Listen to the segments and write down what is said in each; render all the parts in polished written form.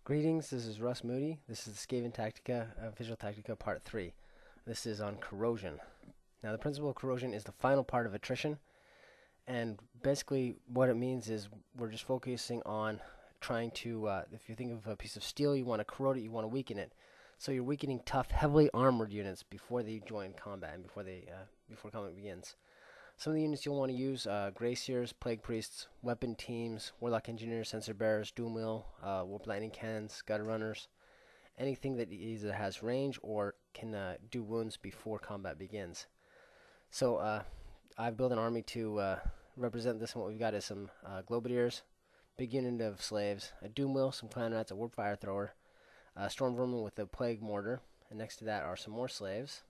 Greetings, this is Russ Moody. This is the Skaven Tactica, Visual Tactica Part 3. This is on corrosion. Now, the principle of corrosion is the final part of attrition, and basically what it means is we're just focusing on trying to, if you think of a piece of steel, you want to corrode it, you want to weaken it. So you're weakening tough, heavily armored units before they join combat and before combat begins. Some of the units you'll want to use, Graciers, Plague Priests, Weapon Teams, Warlock Engineers, Sensor Bearers, Doom Wheel, Warp Lightning Cannons, Gutter Runners, anything that either has range or can do wounds before combat begins. So I've built an army to represent this, and what we've got is some Globadiers, big unit of slaves, a Doom Wheel, some Clan Rats, a Warp Fire Thrower, a Storm Vermin with a Plague Mortar, and next to that are some more slaves.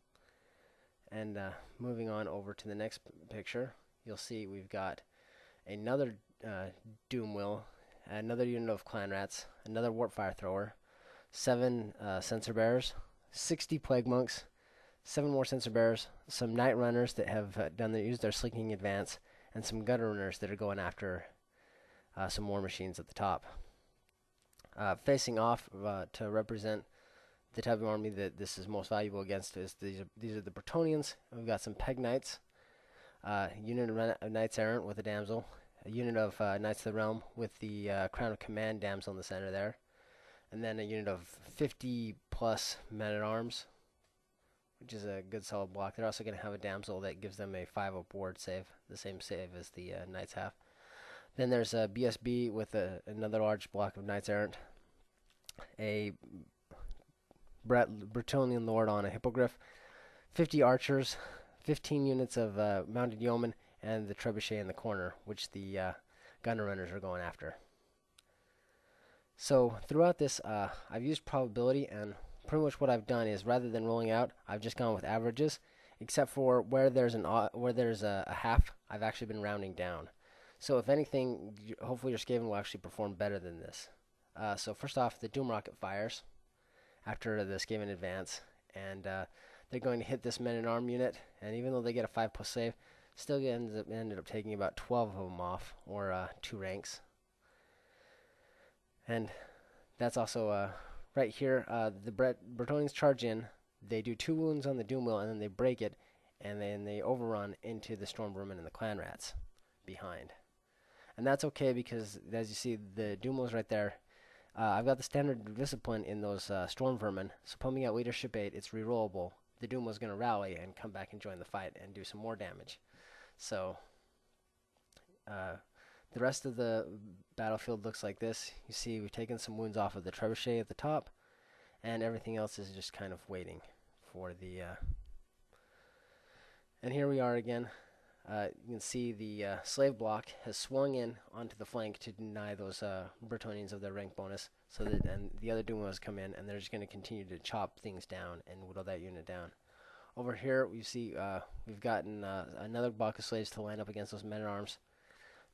And moving on over to the next picture, you'll see we've got another Doom Wheel, another unit of Clan Rats, another Warp Fire Thrower, 7 Sensor Bearers, 60 Plague Monks, 7 more Sensor Bearers, some Night Runners that have used their Slinking Advance, and some Gutter Runners that are going after some War Machines at the top. Facing off to represent the type of army that this is most valuable against is these are the Bretonnians. We've got some Peg Knights, unit of Knights Errant with a damsel, a unit of Knights of the Realm with the Crown of Command damsel in the center there, and then a unit of 50 plus men-at-arms, which is a good solid block. They're also going to have a damsel that gives them a 5-up ward save, the same save as the Knights have. Then there's a BSB with another large block of Knights Errant, a Bretonnian Lord on a Hippogriff, 50 archers, 15 units of mounted yeomen, and the trebuchet in the corner, which the gunner runners are going after. So throughout this, I've used probability, and pretty much what I've done is rather than rolling out, I've just gone with averages, except for where there's a half, I've actually been rounding down. So if anything, hopefully your Skaven will actually perform better than this. So first off, the Doom Rocket fires after the Skaven advance, and they're going to hit this men-at-arm unit, and even though they get a 5+ save, still ended up taking about 12 of them off, or 2 ranks. And that's also right here, the Bretonnians charge in, they do 2 wounds on the Doom Wheel, and then they break it, and then they overrun into the Storm Vermin and the Clan Rats behind. And that's okay because, as you see, the Doom Wheel's right there. I've got the standard discipline in those Storm Vermin, so pumping out Leadership 8, it's rerollable. The Doom was going to rally and come back and join the fight and do some more damage. So the rest of the battlefield looks like this. You see we've taken some wounds off of the trebuchet at the top, and everything else is just kind of waiting for the... And here we are again. You can see the slave block has swung in onto the flank to deny those Bretonnians of their rank bonus, so that and the other Doomos come in, and they're just going to continue to chop things down and whittle that unit down. Over here, we see we've gotten another block of slaves to line up against those men-at-arms.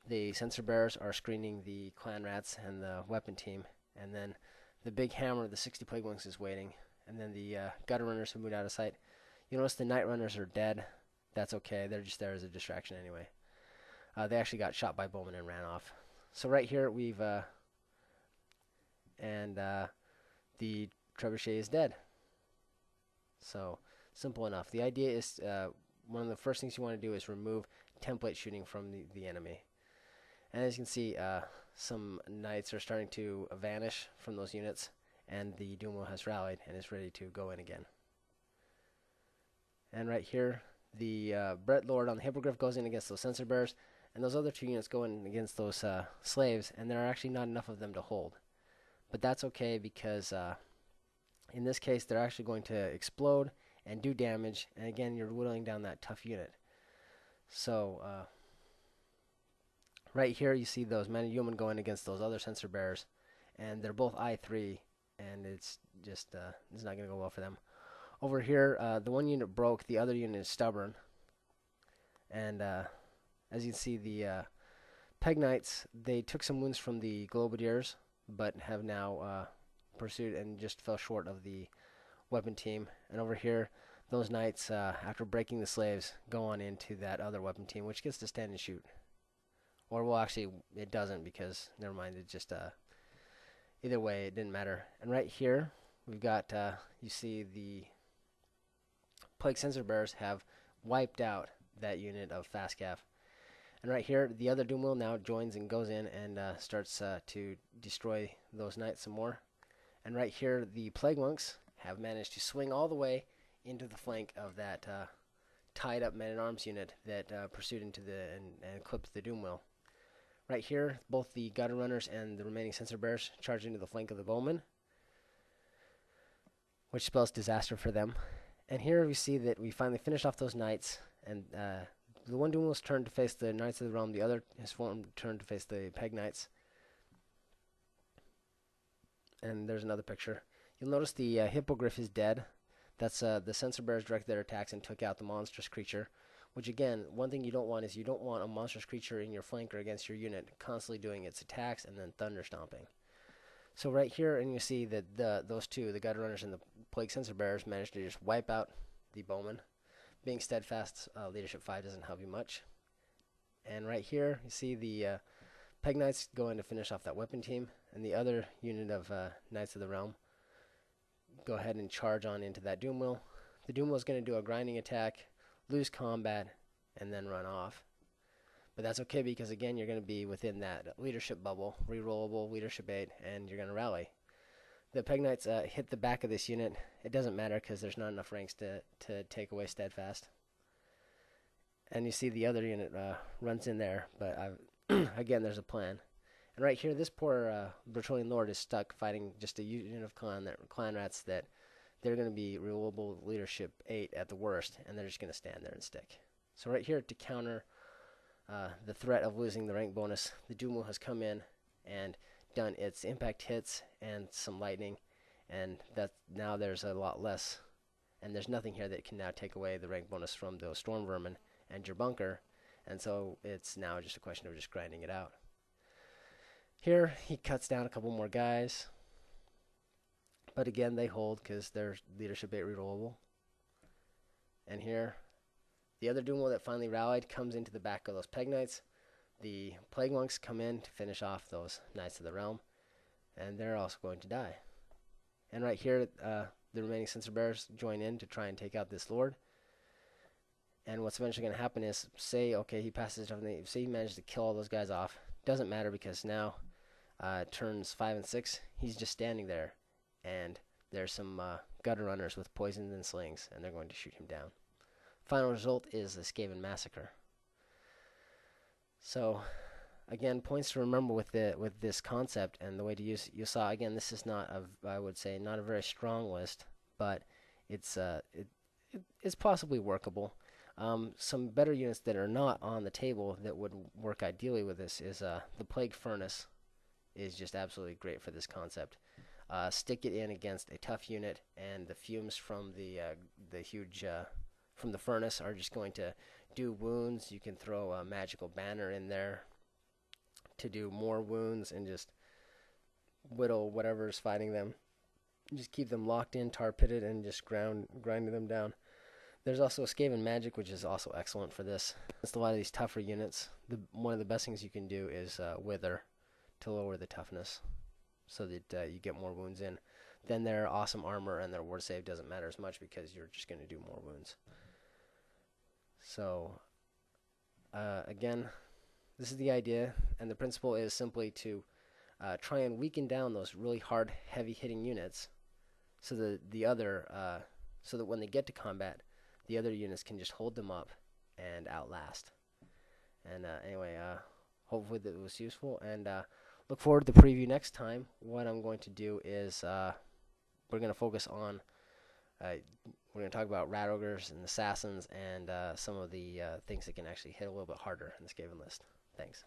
The Sensor Bearers are screening the Clan Rats and the Weapon Team, and then the big hammer, the 60 Plague Monks, is waiting, and then the Gutter Runners have moved out of sight. You notice the Night Runners are dead. That's okay, they're just there as a distraction anyway. They actually got shot by bowmen and ran off. So right here we've the trebuchet is dead. So simple enough. The idea is one of the first things you want to do is remove template shooting from the enemy. And as you can see, some knights are starting to vanish from those units, and the Doom Wheel has rallied and is ready to go in again. And right here, the Brett Lord on the Hippogriff goes in against those Sensor Bearers, and those other 2 units go in against those slaves, and there are actually not enough of them to hold. But that's okay because in this case they're actually going to explode and do damage, and again you're whittling down that tough unit. So right here you see those men and yeomen going against those other Sensor Bearers, and they're both I3, and it's just it's not going to go well for them. Over here, the one unit broke, the other unit is stubborn. And as you can see, the Peg Knights, they took some wounds from the Globadiers, but have now pursued and just fell short of the Weapon Team. And over here, those Knights, after breaking the slaves, go on into that other Weapon Team, which gets to stand and shoot. Or, well, actually, it doesn't because, never mind, it just Either way, it didn't matter. And right here, we've got, you see the plague sensor bearers have wiped out that unit of FastCav. And right here, the other Doom Wheel now joins and goes in and starts to destroy those knights some more. And right here, the Plague Monks have managed to swing all the way into the flank of that tied up men-at-arms unit that pursued into and clipped the Doom Wheel. Right here, both the Gutter Runners and the remaining Sensor Bears charge into the flank of the Bowmen, which spells disaster for them. And here we see that we finally finish off those knights, and the one Doom Wheel is turned to face the Knights of the Realm, the other is turned to face the Peg Knights. And there's another picture. You'll notice the Hippogriff is dead. That's the Sensor Bears directed their attacks and took out the monstrous creature. Which again, one thing you don't want is you don't want a monstrous creature in your flank or against your unit constantly doing its attacks and then thunder stomping. So right here, and you see that those two, the Gutter Runners and the Plague Sensor Bearers, managed to just wipe out the Bowmen. Being steadfast, leadership 5 doesn't help you much. And right here, you see the Peg Knights go in to finish off that weapon team, and the other unit of Knights of the Realm go ahead and charge on into that Doom Wheel. The Doom Wheel is going to do a grinding attack, lose combat, and then run off. But that's okay because, again, you're going to be within that leadership bubble, rerollable leadership 8, and you're going to rally. The Peg Knights hit the back of this unit. It doesn't matter because there's not enough ranks to take away Steadfast. And you see the other unit runs in there, but again, there's a plan. And right here, this poor Bertolian Lord is stuck fighting just a unit of clan rats that they're going to be rerollable leadership 8 at the worst, and they're just going to stand there and stick. So right here, to counter the threat of losing the rank bonus, the Doom Wheel has come in and done its impact hits and some lightning, and that now there's a lot less, and there's nothing here that can now take away the rank bonus from those Storm Vermin and your bunker, and so it's now just a question of just grinding it out. Here, he cuts down a couple more guys, but again, they hold because they're leadership 8 rerollable. And here, the other Doom Wheel that finally rallied comes into the back of those Peg Knights. The Plague Monks come in to finish off those Knights of the Realm, and they're also going to die. And right here, the remaining Sensor Bears join in to try and take out this Lord. And what's eventually going to happen is, say, okay, he passes, say he managed to kill all those guys off. Doesn't matter because now, turns 5 and 6, he's just standing there. And there's some Gutter Runners with poisons and slings, and they're going to shoot him down. Final result is the Skaven massacre. So, again, points to remember with this concept and the way to use it. You saw, again, this is not I would say not a very strong list, but it's possibly workable. Some better units that are not on the table that would work ideally with this is the Plague Furnace is just absolutely great for this concept. Stick it in against a tough unit, and the fumes from the huge from the furnace are just going to do wounds. You can throw a magical banner in there to do more wounds and just whittle whatever's fighting them. Just keep them locked in, tar pitted, and just grinding them down. There's also Skaven magic, which is also excellent for this. It's a lot of these tougher units. One of the best things you can do is wither to lower the toughness, so that you get more wounds in. Then their awesome armor and their ward save doesn't matter as much because you're just going to do more wounds. So, again, this is the idea, and the principle is simply to try and weaken down those really hard, heavy-hitting units, so that so that when they get to combat, the other units can just hold them up and outlast. And anyway, hopefully that was useful, and look forward to the preview next time. What I'm going to do is we're going to focus on we're going to talk about rat ogres and assassins and some of the things that can actually hit a little bit harder in the Skaven list. Thanks.